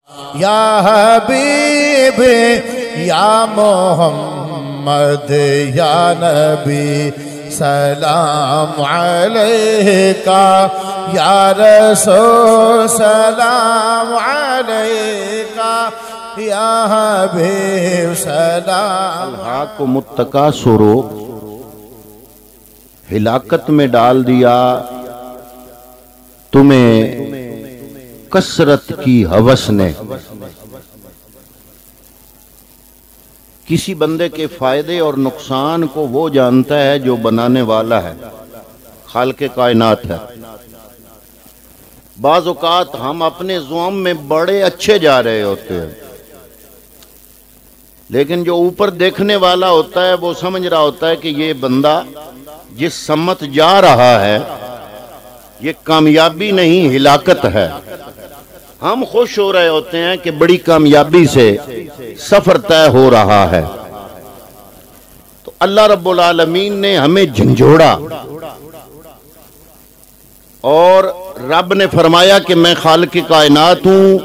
या हबीब या मोहम्मद या नबी सलाम अलैका या रसूल सलाम अलैका या हबीब सलाम। को मुत्तका सुरो हिलाकत में डाल दिया तुम्हें कसरत की हवस ने। किसी बंदे के फायदे और नुकसान को वो जानता है जो बनाने वाला है, खालिक़े कायनात है। बाज़ औक़ात हम अपने ज़ुआम में बड़े अच्छे जा रहे होते हैं, लेकिन जो ऊपर देखने वाला होता है वो समझ रहा होता है कि ये बंदा जिस सम्मत जा रहा है ये कामयाबी नहीं हिलाकत है। हम खुश हो रहे होते हैं कि बड़ी कामयाबी से सफर तय हो रहा है। तो अल्लाह रब्बुल आलमीन ने हमें झंझोड़ा और रब ने फरमाया कि मैं खालिक़े कायनात हूं,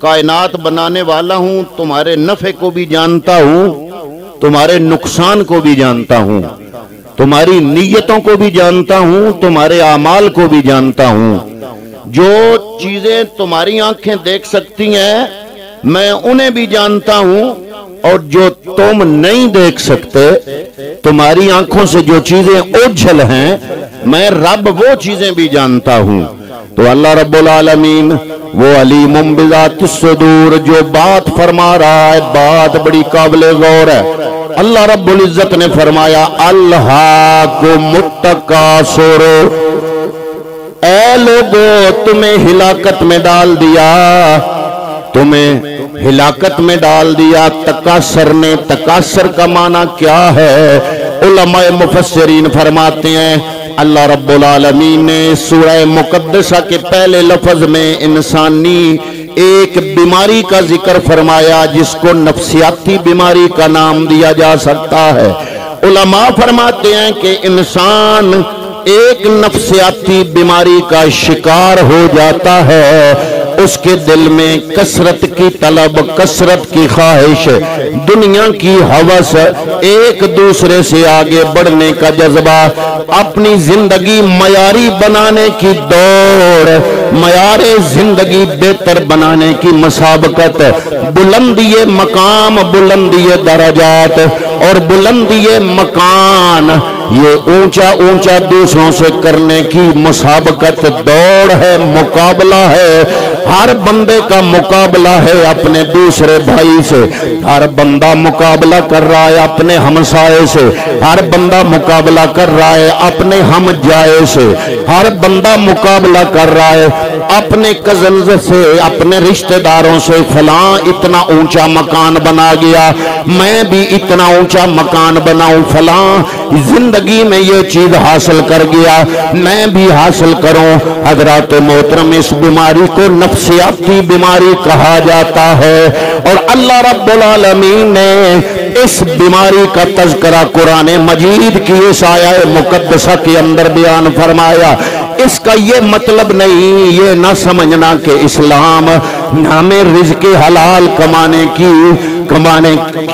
कायनात बनाने वाला हूं, तुम्हारे नफे को भी जानता हूं, तुम्हारे नुकसान को भी जानता हूं, तुम्हारी नीयतों को भी जानता हूं, तुम्हारे आमाल को भी जानता हूं। जो चीजें तुम्हारी आंखें देख सकती हैं मैं उन्हें भी जानता हूं, और जो तुम नहीं देख सकते, तुम्हारी आंखों से जो चीजें ओझल हैं, मैं रब वो चीजें भी जानता हूं। तो अल्लाह रब्बुल आलमीन वो अलीमुम बिज़ातिस सुदूर जो बात फरमा रहा है, बात बड़ी काबिले गौर है। अल्लाह रब्बुल इज्जत ने फरमाया अल्हाकुम मुत्तकासुर, ऐ लोगो तुम्हें हिलाकत में डाल दिया, तुम्हें हिलाकत में डाल दिया तकासर ने। तकासर का माना क्या है? उलमाए मुफस्सिरीन फरमाते हैं अल्लाह रब्बुल आलमीन ने सूरह मुकद्दसा के पहले लफ्ज में इंसानी एक बीमारी का जिक्र फरमाया जिसको नफ्सियाती बीमारी का नाम दिया जा सकता है। उलमा फरमाते हैं कि इंसान एक नफ्सियाती बीमारी का शिकार हो जाता है, उसके दिल में कसरत की तलब, कसरत की ख्वाहिश, दुनिया की हवस, एक दूसरे से आगे बढ़ने का जज्बा, अपनी जिंदगी मयारी बनाने की दौड़, मयारे जिंदगी बेहतर बनाने की मसाबकत, बुलंदिए मकाम, बुलंदिए दराजात और बुलंदिए मकान, ये ऊंचा ऊंचा दूसरों से करने की मुसाबकत, दौड़ है, मुकाबला है। हर बंदे का मुकाबला है अपने दूसरे भाई से, हर बंदा मुकाबला कर रहा है अपने हमसाए से, हर बंदा मुकाबला कर रहा है अपने हम जाए से, हर बंदा मुकाबला कर रहा है अपने कजन से, अपने रिश्तेदारों से। फलां इतना ऊंचा मकान बना गया, मैं भी इतना ऊंचा मकान बनाऊं, फलां जिंदगी में ये चीज हासिल कर गया, मैं भी हासिल करूं। हजरात मोहतरम, इस बीमारी को नफ्सियाती बीमारी कहा जाता है, और अल्लाह रब्बुल आलमीन ने इस बीमारी का तज़किरा कुरान मजीद की इस आयत मुकद्दसा के अंदर बयान फरमाया। इसका ये मतलब नहीं, ये ना समझना कि इस्लाम हमें रिज़्क़े हलाल कमाने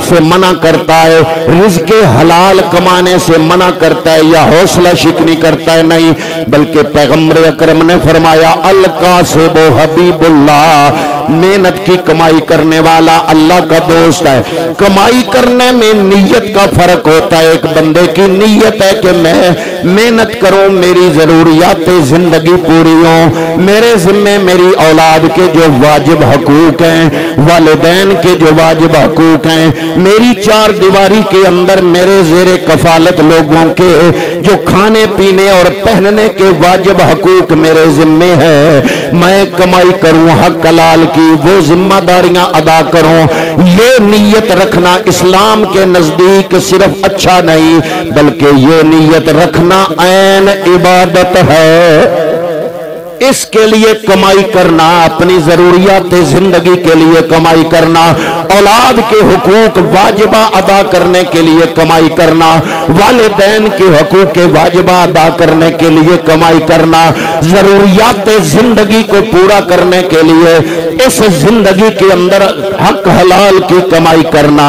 से मना करता है, रिज़्क़े हलाल कमाने से मना करता है या हौसला शिकनी करता है, नहीं। बल्कि पैगम्बर अकरम ने फरमाया अल कासिबु हबीबुल्लाह, मेहनत की कमाई करने वाला अल्लाह का दोस्त है। कमाई करने में नीयत का फर्क होता है। एक बंदे की नीयत है कि मैं मेहनत करूं, मेरी जरूरियात जिंदगी पूरी हो, मेरे जिम्मे मेरी औलाद के जो वाजिब हकूक हैं, वालिदैन के जो वाजिब हकूक हैं, मेरी चार दीवारी के अंदर मेरे जेरे कफालत लोगों के जो खाने पीने और पहनने के वाजिब हकूक मेरे जिम्मे है, मैं कमाई करूं हक हलाल की, वो जिम्मेदारियां अदा करूं। ये नीयत रखना इस्लाम के नजदीक सिर्फ अच्छा नहीं, बल्कि ये नीयत रखना ऐन इबादत है। इसके लिए कमाई करना, अपनी जरूरियात जिंदगी के लिए कमाई करना, औलाद के हुकूक वाजिबा अदा करने के लिए कमाई करना, वालिदैन के हुकूक वाजिबा अदा करने के लिए कमाई करना, जरूरियात जिंदगी को पूरा करने के लिए इस जिंदगी के अंदर हक हलाल की कमाई करना,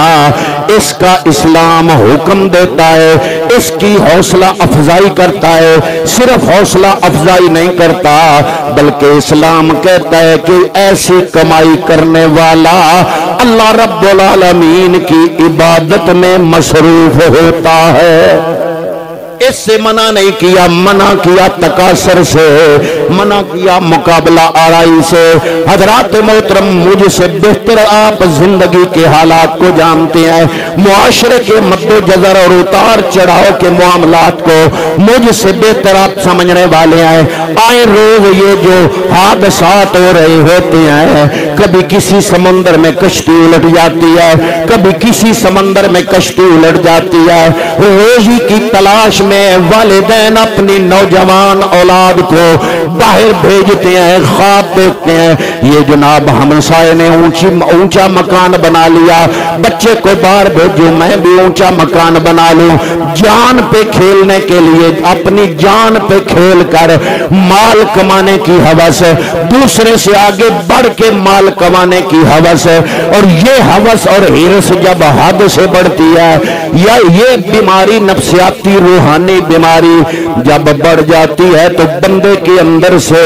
इसका इस्लाम हुक्म देता है, इसकी हौसला अफजाई करता है। सिर्फ हौसला अफजाई नहीं करता बल्कि इस्लाम कहता है कि ऐसी कमाई करने वाला अल्लाह रब्बुल आलमीन की इबादत में मसरूफ होता है। इससे मना नहीं किया, मना किया तकासर से, मना किया मुकाबला आराई से। हजरात मोहतरम, मुझसे बेहतर आप जिंदगी के हालात को जानते हैं, मुआशरे के मद्देनजर और उतार चढ़ाव के मामलात को मुझसे बेहतर आप समझने वाले हैं। आए रोज ये जो हादसात हो रहे होते हैं, कभी किसी समंदर में कश्ती उलट जाती है, कभी किसी समंदर में कश्ती उलट जाती है। रोजी की तलाश में वालिदैन अपनी नौजवान औलाद को बाहर भेजते हैं, ख्वाब देखते हैं ये जनाब हमसाए ने ऊंचा मकान बना लिया, बच्चे को बाहर भेजो मैं भी ऊंचा मकान बना लूं। जान पे खेलने के लिए, अपनी जान पे खेल कर माल कमाने की हवस, दूसरे से आगे बढ़ के माल कमाने की हवस, और ये हवस और हिरस जब हद से बढ़ती है, या ये बीमारी नफ्सियाती रूहानी बीमारी जब बढ़ जाती है तो बंदे के अंदर से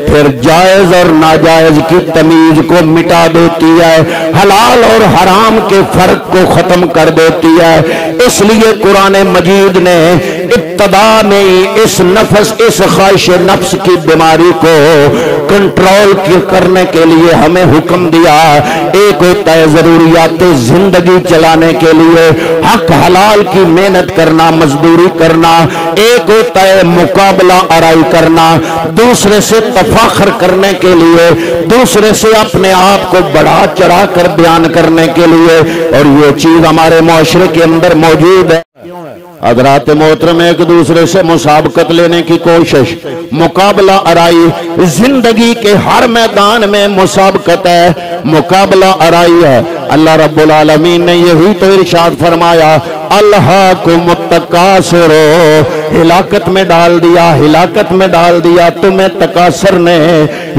फिर जायज और नाजायज की तमीज को मिटा देती है, हलाल और हराम के फर्क को खत्म कर देती है। इसलिए कुरान मजीद ने इब्तदा में इस नफ्स, इस ख्वाहिश नफ्स की बीमारी को कंट्रोल करने के लिए हमें हुक्म दिया। एक होता है जरूरियात जिंदगी चलाने के लिए हक हलाल की मेहनत करना, मजदूरी करना, एक होता है मुकाबला आराई करना, दूसरे से तफाखर करने के लिए, दूसरे से अपने आप को बढ़ा चढ़ा कर बयान करने के लिए, और ये चीज हमारे मुआशरे के अंदर मौजूद है। हज़रात मोहतरम, एक दूसरे से मुसाबकत लेने की कोशिश, मुकाबला आराई, जिंदगी के हर मैदान में मुसाबकत है, मुकाबला आराई है। अल्लाह रब्बुल आलमीन ने यही तो इरशाद फरमाया, अल्हाकुमुत तकासुर, हिलाकत में डाल दिया, हिलाकत में डाल दिया तुम्हें तकासुर ने।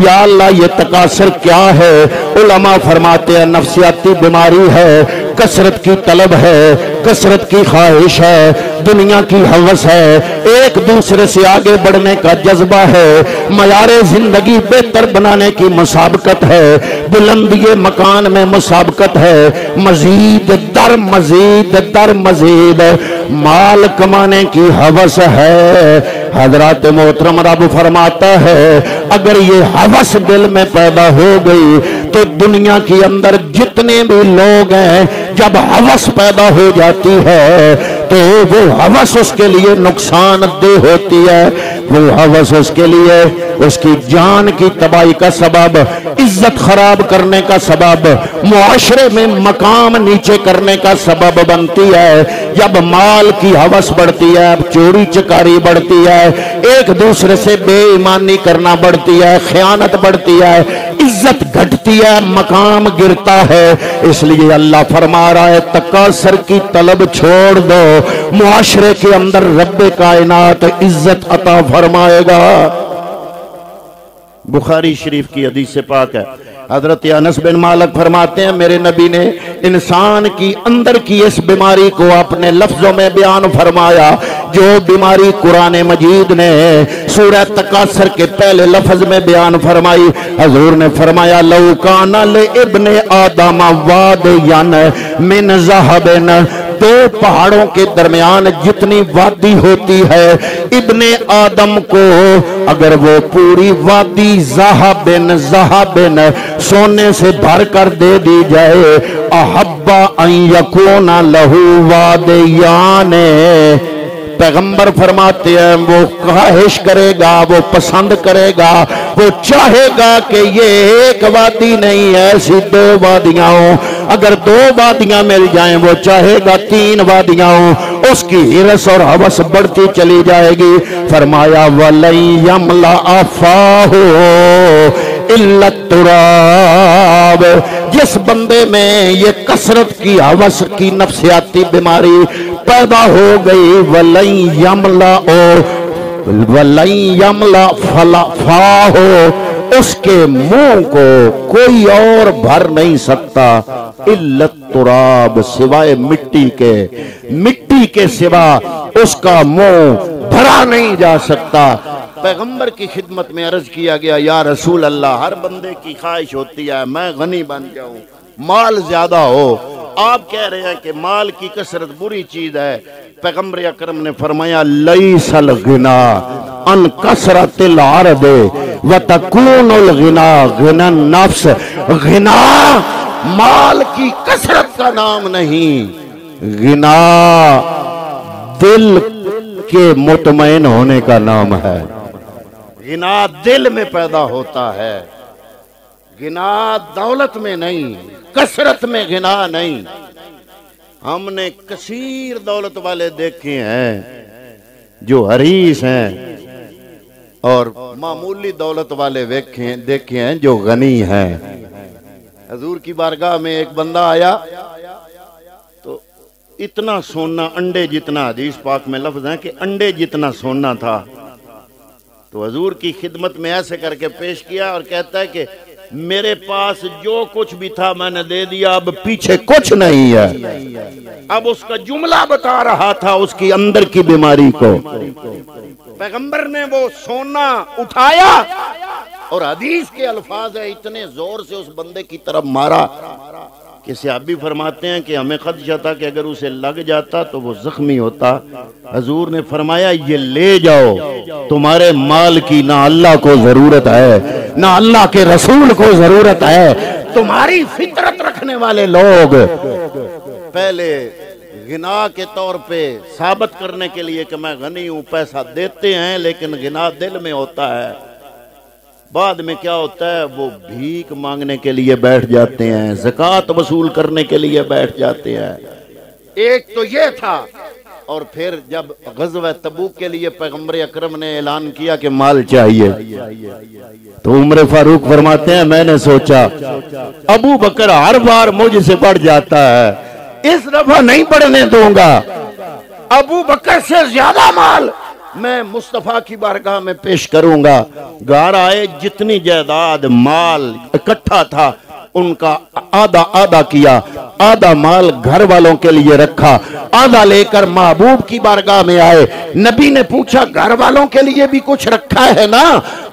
या अल्लाह, ये तकासुर क्या है? उलमा फरमाते हैं नफ्सियाती बीमारी है, कसरत की तलब है, कसरत की ख्वाहिश है, दुनिया की हवस है, एक दूसरे से आगे बढ़ने का जज्बा है, मयारे जिंदगी बेहतर बनाने की मुसाबकत है, बुलंदी मकान में मुसाबकत है, मजीद दर मजीद माल कमाने की हवस है। हजरत मोहतरम, रब फरमाता है अगर ये हवस दिल में पैदा हो गई तो दुनिया के अंदर जितने भी लोग हैं, जब हवस पैदा हो जाती है तो वो हवस उसके लिए नुकसानदेह होती है, वो हवस उसके लिए उसकी जान की तबाही का सबब, इज्जत खराब करने का सबब, मुआशरे में मकाम नीचे करने का सबब बनती है। जब माल की हवस बढ़ती है, चोरी चकारी बढ़ती है, एक दूसरे से बेईमानी करना बढ़ती है, खयानत बढ़ती है, इज्जत घटती है, मकाम गिरता है। इसलिए अल्लाह फरमा रहा है तकासुर की तलब छोड़ दो, मुआशरे के अंदर रब्बे कायनात इज्जत अता फरमाएगा। बुखारी शरीफ की हदीस से पाक है, हजरत अनस बिन मालिक फरमाते हैं मेरे नबी ने इंसान की अंदर की इस बीमारी को अपने लफ्जों में बयान फरमाया, जो बीमारी कुरान मजीद ने सूरह तकासुर के पहले लफ्ज में बयान फरमाई। हजूर ने फरमाया लौ काना ले इब्ने आदम वादियन मिन ज़हबिन, दो पहाड़ों के दरमियान जितनी वादी होती है, इब्ने आदम को अगर वो पूरी वादी ज़हबिन सोने से भर कर दे दी जाए, अहब्बा अन यकूना लहू वादियाने, पैगंबर फरमाते हैं वो ख्वाहिश करेगा, वो पसंद करेगा, वो चाहेगा कि ये एक वादी नहीं ऐसी दो वादियां हो। अगर 2 वादियां मिल जाएं वो चाहेगा 3 वादियां हो, उसकी हिरस और हवस बढ़ती चली जाएगी। फरमाया वलई यमला आफाहो इल्ला तुराब, जिस बंदे में ये कसरत की हवस की नफ्सियाती बीमारी पैदा हो गई, वलई यमला फला फाहो, उसके मुंह को कोई और भर नहीं सकता, इल्ला तुराब, सिवाय मिट्टी के सिवा उसका मुंह भरा नहीं जा सकता। पैगंबर की खिदमत में अर्ज किया गया, या रसूल अल्लाह, हर बंदे की ख्वाहिश होती है मैं गनी बन जाऊं, माल ज्यादा हो। आप कह रहे हैं कि माल की कसरत बुरी चीज है। पैगंबर अकरम ने फरमाया लईसल गिना अन कसरतिल अर्द व तकूनुल गिना गिना नफ्स, गिना माल की कसरत का नाम नहीं, गिना दिल के मुतमईन होने का नाम है। गिना दिल में पैदा होता है, गिना दौलत में नहीं, कसरत में गिना नहीं। हमने कसीर दौलत वाले देखे हैं जो हरीस हैं, और मामूली दौलत वाले देखे हैं जो गनी हैं। हजूर की बारगाह में एक बंदा आया तो इतना सोना, अंडे जितना, हदीस पाक में लफ्ज है कि अंडे जितना सोना था। तो हजूर की खिदमत में ऐसे करके पेश किया और कहता है कि मेरे पास जो कुछ भी था मैंने दे दिया, अब पीछे कुछ नहीं है। अब उसका जुमला बता रहा था उसकी अंदर की बीमारी को। पैगंबर ने वो सोना उठाया और हदीस के अल्फाज है, इतने जोर से उस बंदे की तरफ मारा कि सहाबी फरमाते हैं कि हमें खदशा था कि अगर उसे लग जाता तो वो जख्मी होता। हजूर ने फरमाया ये ले जाओ, तुम्हारे माल की ना अल्लाह को जरूरत है ना अल्लाह के रसूल को जरूरत है। तुम्हारी फितरत रखने वाले लोग पहले गिना के तौर पे साबित करने के लिए कि मैं गनी हूं पैसा देते हैं, लेकिन गिना दिल में होता है। बाद में क्या होता है, वो भीख मांगने के लिए बैठ जाते हैं, ज़कात वसूल करने के लिए बैठ जाते हैं। एक तो ये था, और फिर जब ग़ज़वा तबूक के लिए पैगंबर अकरम ने ऐलान किया कि माल चाहिए, तो उमर फारूक फरमाते हैं मैंने सोचा अबू बकर हर बार मुझसे बढ़ जाता है, इस दफा नहीं बढ़ने दूंगा। अबू बकर से ज्यादा माल मैं मुस्तफा की बारगाह में पेश करूंगा। घर आए, जितनी जायदाद माल इकट्ठा था उनका आधा आधा किया, आधा माल घर वालों के लिए रखा, आधा लेकर महबूब की बारगाह में आए। नबी ने पूछा घर वालों के लिए भी कुछ रखा है ना?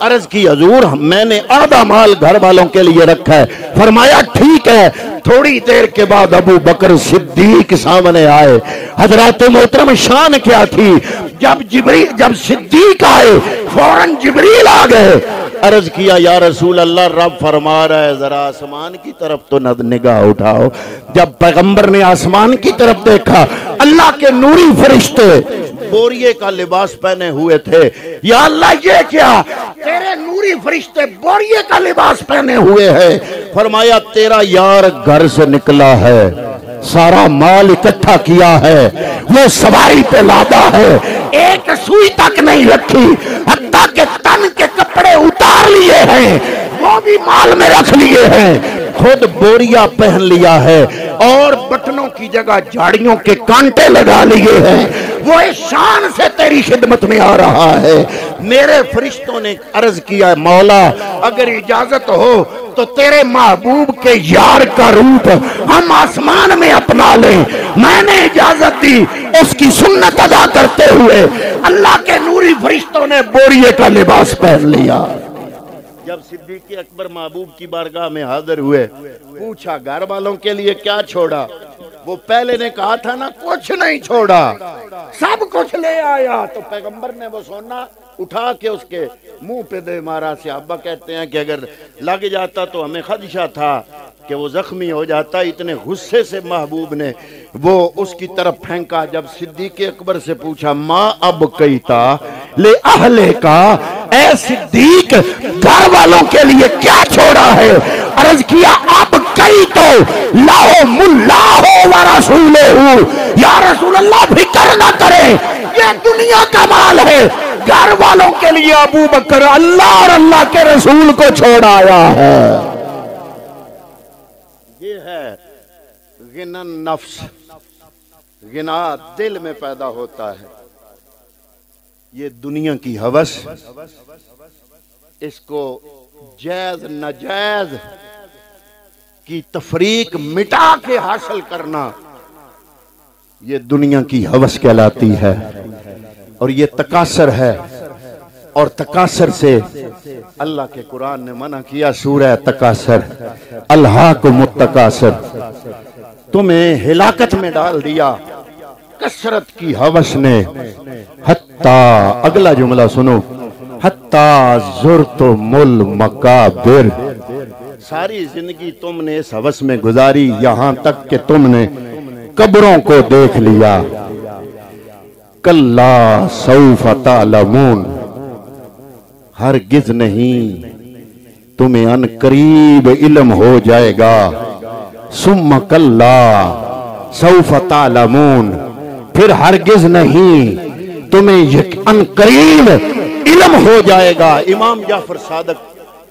अर्ज की हजूर मैंने आधा माल घर वालों के लिए रखा है। फरमाया ठीक है। थोड़ी देर के बाद अबू बकर सिद्दीक सामने आए। हजरत मोहतरम शान क्या थी, जब सिद्दीक आए फौरन जिब्रील आ गए। अर्ज किया या रसूल अल्लाह, रब फरमा रहा है जरा आसमान की तरफ तो निगाह उठाओ। जब पैगंबर ने आसमान की तरफ देखा, अल्लाह के नूरी फरिश्ते बोरिए का लिबास पहने हुए थे। या अल्लाह ये क्या, तेरे नूरी फरिश्ते बोरिए का लिबास पहने हुए हैं। फरमाया तेरा यार घर से निकला है, सारा माल इकट्ठा किया है, वो सवारी पे लादा है, एक सुई तक नहीं रखी, हत्ता के तन के कपड़े उतार लिए हैं, वो भी माल में रख लिए हैं, खुद बोरिया पहन लिया है और बटनों की जगह झाड़ियों के कांटे लगा लिए हैं। वो इस शान से तेरी खिदमत में आ रहा है। मेरे फरिश्तों ने अर्ज किया मौला अगर इजाजत हो तो तेरे महबूब के यार का रूप हम आसमान में अपना लें। मैंने इजाजत दी, उसकी सुन्नत अदा करते हुए अल्लाह के नूरी फरिश्तों ने बोरिए का लिबास पहन लिया। जब सिद्दीक़ अकबर महबूब की बारगाह में हाजिर हुए, पूछा घर वालों के लिए क्या छोड़ा? वो पहले ने कहा था ना कुछ नहीं छोड़ा, सब कुछ ले आया। तो पैगंबर ने वो सोना उठा के उसके मुंह पे दे मारा। सहाबा कहते हैं कि अगर लग जाता तो हमें खदशा था कि वो जख्मी हो जाता। इतने गुस्से से महबूब ने वो उसकी तरफ फेंका। जब सिद्दीक़ अकबर से पूछा माँ अब कहता ले अहले का, ए सिद्दीक घर वालों के लिए क्या छोड़ा है? अर्ज किया अब अतई तो लाओ मुल्लाहो व रसूलहू, या रसूल अल्लाह फिक्र ना करें, ये दुनिया का माल है। घर वालों के लिए अबू बकर अल्लाह और अल्लाह के रसूल को छोड़ आया है। ये है गिना नफ्स, गिना दिल में पैदा होता है। ये दुनिया की हवस, इसको जायज नाजायज की तफरीक मिटा के हासिल करना, ये दुनिया की हवस कहलाती है। और ये तकासर है, और तकासर से अल्लाह के कुरान ने मना किया। सूरह तकासर, अल्हाकुमुत तकासर, तुम्हें हिलाकत में डाल दिया कसरत की हवस ने। हत्ता, अगला जुमला सुनो, हत्ता ज़ुरतुमुल मकाबिर, सारी जिंदगी तुमने इस हवस में गुजारी, यहां तक कि तुमने कब्रों को देख लिया। कल्ला सौफ तालमून, हरगिज नहीं, तुम्हें अनकरीब इल्म हो जाएगा। सुम्मा कल्ला सौफ तालमून, फिर हरगिज नहीं, तुम्हें अनकरीब इल्म हो जाएगा। इमाम जाफर सादिक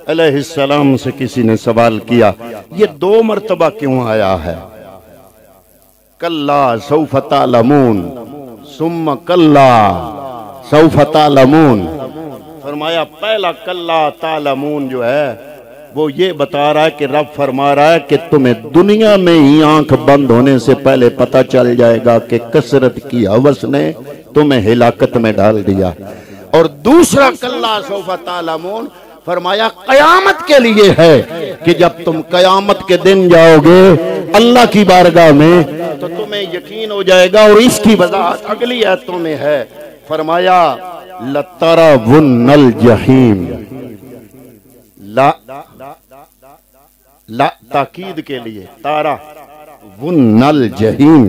अलैहिस्सलाम से किसी ने सवाल किया, ये 2 मर्तबा क्यों आया है? कल्ला सौफ तालमून, सुम्मा कल्ला सौफ तालमून। फरमाया पहला कल्ला तालमून जो है वो ये बता रहा है कि रब फरमा रहा है कि तुम्हें दुनिया में ही आंख बंद होने से पहले पता चल जाएगा कि कसरत की हवस ने तुम्हें हिलाकत में डाल दिया। और दूसरा कल्ला सौफ तालमून फरमाया कयामत के लिए है कि जब तुम कयामत के दिन जाओगे अल्लाह की बारगाह में तो तुम्हें यकीन हो जाएगा। और इसकी वजाहत अगली आयतों में है। फरमाया लतरवुन्नल जहीम, ला ताकीद के लिए, तारा वुन्नल जहीम,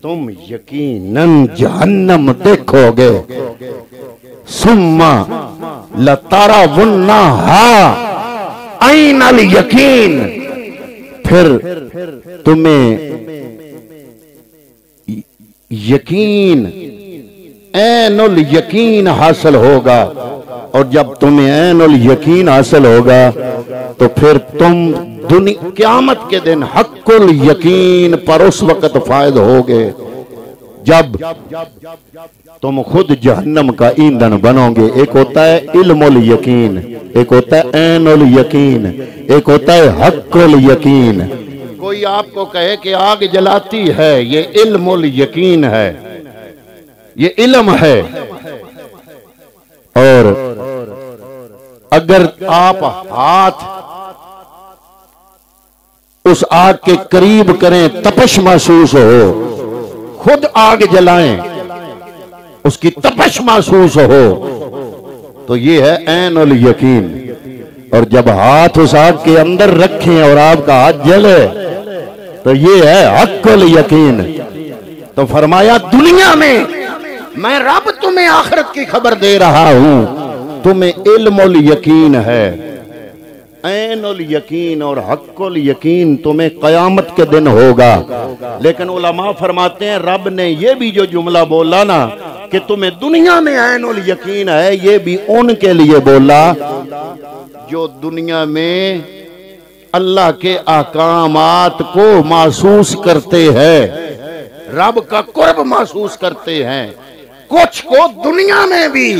तुम यकीनन जहन्नम देखोगे। सुम्मा लतरवुन्ना ऐनल यकीन, फिर तुम्हें यकीन ऐनुल यकीन हासिल होगा। और जब तुम्हें ऐनुल यकीन हासिल होगा तो फिर तुम क़यामत के दिन हक्कुल यकीन पर उस वक्त फायद होगे जब तुम खुद जहन्नम का ईंधन बनोगे। एक होता है इल्मुल यकीन, एक होता है ऐनुल यकीन, एक होता है हक्कुल यकीन। कोई आपको कहे कि आग जलाती है, ये इल्मुल यकीन है, ये इल्म है। और अगर आप हाथ उस आग के करीब करें, तपश महसूस हो, खुद आग जलाएं, उसकी तपश महसूस हो, तो ये है ऐनुल यकीन। और जब हाथ उस आग के अंदर रखें और आपका हाथ जले तो ये है हक्कुल यकीन। तो फरमाया दुनिया में मैं रब तुम्हें आखिरत की खबर दे रहा हूं, तुम्हें इल्मुल यकीन है, ऐनुल यकीन और हक्कुल यकीन तुम्हें कयामत के दिन होगा। लेकिन उलमा फरमाते हैं रब ने ये भी जो जुमला बोला ना कि तुम्हें दुनिया में ऐनुल यकीन है, ये भी उनके लिए बोला जो दुनिया में अल्लाह के अहकामात को महसूस करते हैं, रब का कुर्ब महसूस करते हैं। कुछ को दुनिया में भी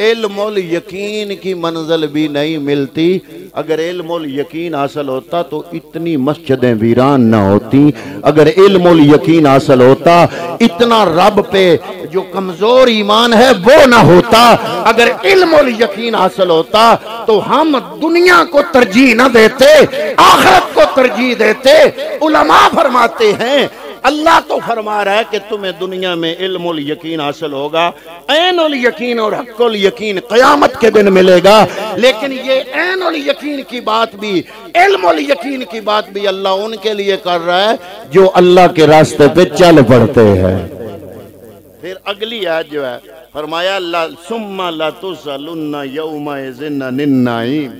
इल्मुल यकीन की मंजिल भी नहीं मिलती। अगर इल्मुल यकीन हासिल होता तो इतनी मस्जिदें वीरान ना होती। अगर इल्मुल यकीन हासिल होता इतना रब पे जो कमजोर ईमान है वो ना होता। अगर इल्मुल यकीन हासिल होता तो हम दुनिया को तरजीह ना देते, आखिरत को तरजीह देते। उलमा फरमाते हैं अल्लाह तो फरमा रहा है कि तुम्हें दुनिया में इल्मुल यकीन हासिल होगा, ऐनुल यकीन और हक्कुल यकीन क़यामत के दिन मिलेगा। लेकिन ये ऐनुल यकीन की बात भी, इल्मुल यकीन की बात भी अल्लाह उनके लिए कर रहा है जो अल्लाह के रास्ते पे चल पड़ते हैं। फिर अगली आयत जो है फरमाया सुम्मा लतुसअलुन्ना यौमइज़िन अनिन नाईम,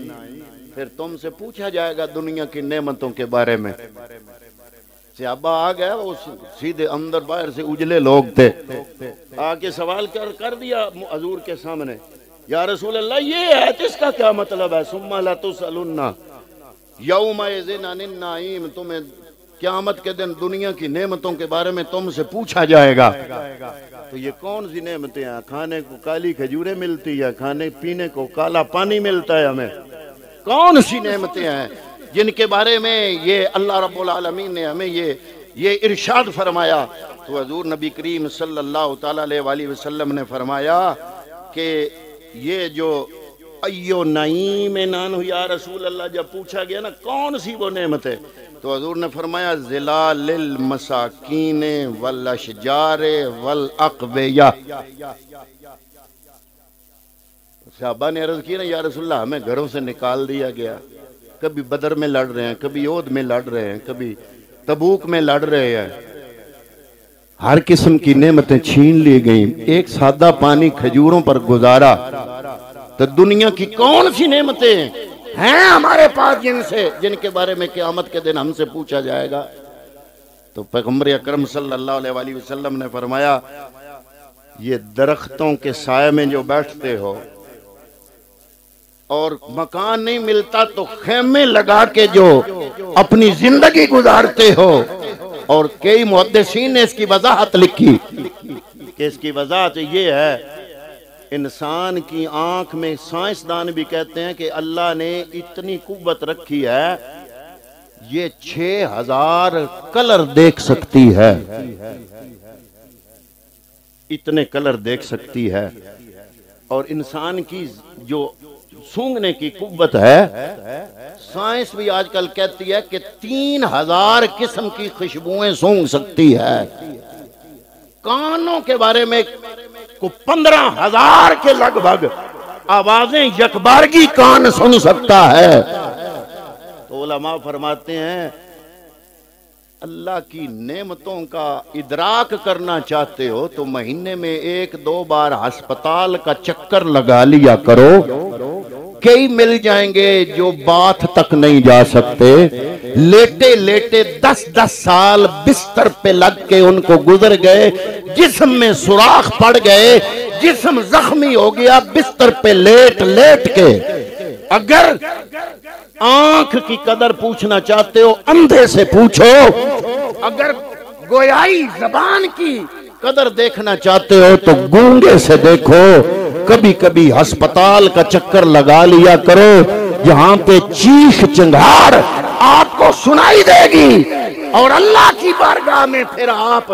फिर तुमसे पूछा जाएगा दुनिया की नेमतों के बारे में। सहाबा आ गए, वो सीधे अंदर बाहर से उजले लोग थे, आके सवाल कर दिया हजूर के सामने, या रसूल अल्लाह ये है इसका क्या मतलब है? सुम्मा ला तुसअलुन्ना यौमइज़िन अनिन नाईम, तुम्हें क़यामत के दिन दुनिया की नेमतों के बारे में तुमसे पूछा जाएगा। तो ये कौन सी नेमतें हैं? खाने को काली खजूरें मिलती है, खाने पीने को काला पानी मिलता है, हमें कौन सी नेमतें हैं जिनके बारे में ये अल्लाह रब्बुल आलमीन ने हमें ये इरशाद फरमाया? तो हजूर नबी करीम सल्लल्लाहु ताला अलैहि वसल्लम ने फरमाया कि ये जो अय्यो नईम नान या रसूल अल्लाह, जब पूछा गया ना कौन सी वो नेमत है, तो हजूर ने फरमाया ज़िलालिल मसाकीन वल अशजार वल अक़बिया। सहाबा ने अर्ज़ की ना, या रसूल अल्लाह हमें घरों से निकाल दिया गया, कभी बदर में लड़ रहे हैं, कभी ओद में लड़ रहे हैं, कभी तबूक में लड़ रहे हैं, हर किस्म की नेमतें छीन ली गई, एक सादा पानी खजूरों पर गुजारा। तो दुनिया की कौन सी नेमतें हैं हमारे पास जिनके बारे में क़यामत के दिन हमसे पूछा जाएगा? तो पैगंबर अकरम सल्लल्लाहु अलैहि वसल्लम ने फरमाया, ये दरख्तों के साए में जो बैठते हो और मकान नहीं मिलता तो खेमे लगा के जो अपनी जिंदगी गुजारते हो। और कई मुहद्दिसीन ने इसकी वजाहत लिखी कि इसकी वजाहत ये है, इंसान की आंख में, साइंसदान भी कहते हैं कि अल्लाह ने इतनी कुव्वत रखी है, ये 6000 कलर देख सकती है, इतने कलर देख सकती है। और इंसान की जो सूंघने की कुव्वत है, साइंस भी आजकल कहती है कि 3000 किस्म की खुशबुएं सूंघ सकती है। कानों के बारे में को 15,000 के लगभग आवाजें यकबारगी कान सुन सकता है। तो उलमा फरमाते हैं, अल्लाह की नेमतों का इदराक करना चाहते हो तो महीने में 1-2 बार अस्पताल का चक्कर लगा लिया करो। कई मिल जाएंगे जो बात तक नहीं जा सकते, लेटे लेटे 10-10 साल बिस्तर पे लग के उनको गुजर गए, जिस्म में सुराख पड़ गए, जिस्म जख्मी हो गया, बिस्तर पे लेट लेट के। अगर आंख की कदर पूछना चाहते हो अंधे से पूछो, अगर गोयाई जबान की कदर देखना चाहते हो तो गूंगे से देखो। कभी कभी अस्पताल का चक्कर लगा लिया करो, जहां पे चीख चिंगार आपको सुनाई देगी, और अल्लाह की बारगाह में फिर आप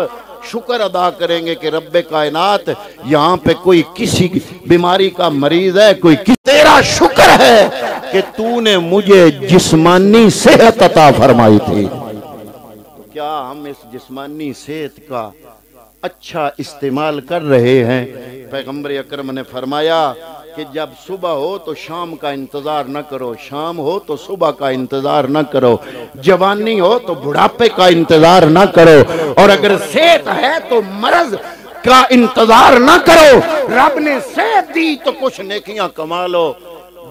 शुक्र अदा करेंगे कि रब्बे कायनात, यहाँ पे कोई किसी बीमारी का मरीज है, कोई तेरा शुक्र है कि तूने मुझे जिस्मानी सेहत अता फरमाई थी। तो क्या हम इस जिस्मानी सेहत का अच्छा इस्तेमाल कर रहे हैं? पैगंबर अकरम ने फरमाया कि जब सुबह हो तो शाम का इंतजार न करो, शाम हो तो सुबह का इंतजार न करो, जवानी हो तो बुढ़ापे का इंतजार न करो, और अगर सेहत है तो मर्ज का इंतजार न करो। रब ने सेहत दी तो कुछ नेकियां कमा लो।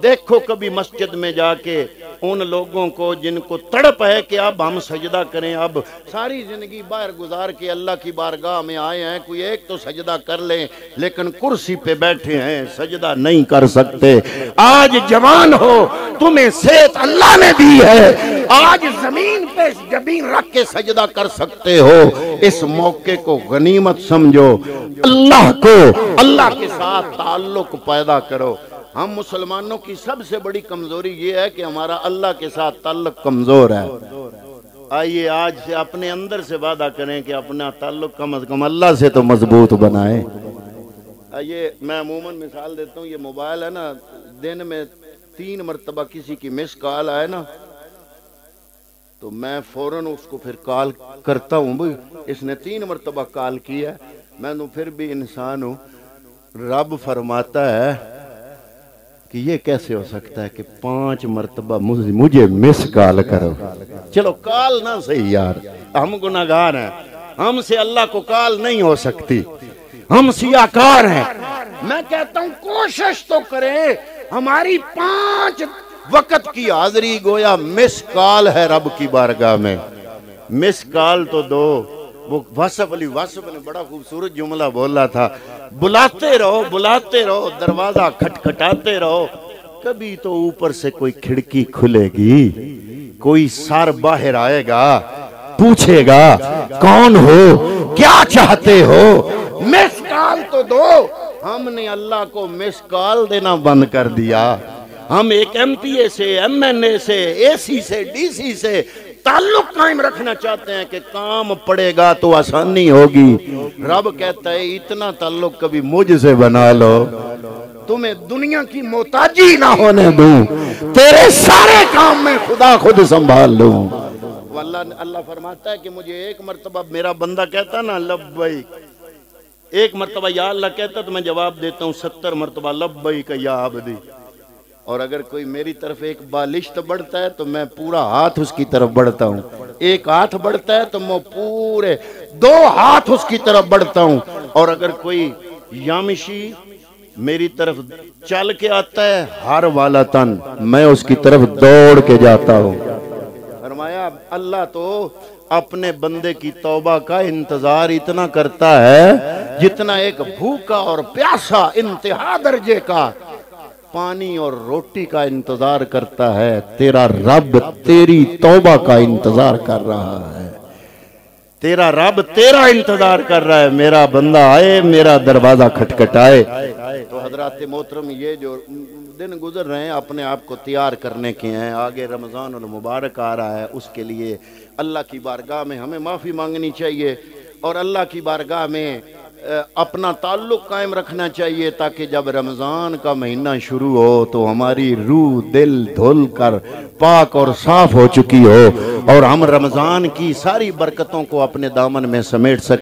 देखो कभी मस्जिद में जाके उन लोगों को जिनको तड़प है कि अब हम सजदा करें, अब सारी जिंदगी बाहर गुजार के अल्लाह की बारगाह में आए हैं, कोई एक तो सजदा कर लें, लेकिन कुर्सी पे बैठे हैं, सजदा नहीं कर सकते। आज जवान हो, तुम्हें सेहत अल्लाह ने दी है, आज जमीन पे जबीन रख के सजदा कर सकते हो। इस मौके को गनीमत समझो, अल्लाह को, अल्लाह के साथ ताल्लुक पैदा करो। हम मुसलमानों की सबसे बड़ी कमजोरी ये है कि हमारा अल्लाह के साथ ताल्लुक कमजोर है। आइए आज से अपने अंदर से वादा करें कि अपना ताल्लुक कम अज कम अल्लाह से तो मजबूत बनाए। आइए मैं अमूमन मिसाल देता हूँ, ये मोबाइल है ना, दिन में 3 मरतबा किसी की मिस कॉल आए ना तो मैं फौरन उसको फिर कॉल करता हूँ, भाई इसने 3 मरतबा कॉल किया, मैं तो फिर भी इंसान हूँ। रब फरमाता है कि ये कैसे हो सकता है कि 5 मरतबा मुझे मिस कॉल करो। चलो कॉल ना सही यार, हम गुनाहगार हैं, हमसे अल्लाह को कॉल नहीं हो सकती, हम सियाकार हैं। मैं कहता हूं कोशिश तो करें, हमारी 5 वक्त की हाजिरी गोया मिस कॉल है रब की बारगाह में। मिस कॉल तो दो। वो वासफ अली वासफ ने बड़ा खूबसूरत जुमला बोला था, बुलाते रहो, दरवाजा खटखटाते रहो, कभी तो ऊपर से कोई खिड़की खुलेगी, कोई सार बाहर आएगा, पूछेगा कौन हो, क्या चाहते हो, मिस कॉल तो दो। हमने अल्लाह को मिस कॉल देना बंद कर दिया। हम एक एमपीए से, एमएनए से, एसी से, डीसी से ताल्लुक कायम रखना चाहते हैं कि काम पड़ेगा तो आसानी होगी। रब कहता है इतना ताल्लुक कभी मुझसे बना लो, तुम्हें दुनिया की मोहताजी ना होने दूं, तेरे सारे काम में खुदा खुद संभाल लूं। अल्लाह फरमाता है कि मुझे एक मर्तबा मेरा बंदा कहता ना लब्बैक, एक मर्तबा या अल्लाह कहता तो मैं जवाब देता हूँ 70 मर्तबा लब्बैक या अब्दी। और अगर कोई मेरी तरफ एक बालिश्त बढ़ता है तो मैं पूरा हाथ उसकी तरफ बढ़ता हूँ। एक हाथ बढ़ता है तो मैं पूरे 2 हाथ उसकी तरफ बढ़ता हूँ। और अगर कोई यामिशी मेरी तरफ चल के आता है हार वाला तन, मैं उसकी तरफ दौड़ के जाता हूँ। फरमाया अल्लाह तो अपने बंदे की तौबा का इंतजार इतना करता है जितना एक भूखा और प्यासा इंतहा दर्जे का पानी और रोटी का इंतजार करता है। तेरा रब तेरी तौबा का इंतजार कर रहा है, तेरा रब तेरा इंतजार कर रहा है। मेरा बंदा आए, मेरा दरवाजा खटखटाए। तो हजरात मोहतरम, ये जो दिन गुजर रहे हैं अपने आप को तैयार करने के हैं। आगे रमज़ान और मुबारक आ रहा है, उसके लिए अल्लाह की बारगाह में हमें माफ़ी मांगनी चाहिए और अल्लाह की बारगाह में अपना ताल्लुक कायम रखना चाहिए, ताकि जब रमज़ान का महीना शुरू हो तो हमारी रूह दिल धुल कर पाक और साफ हो चुकी हो और हम रमज़ान की सारी बरकतों को अपने दामन में समेट सकें।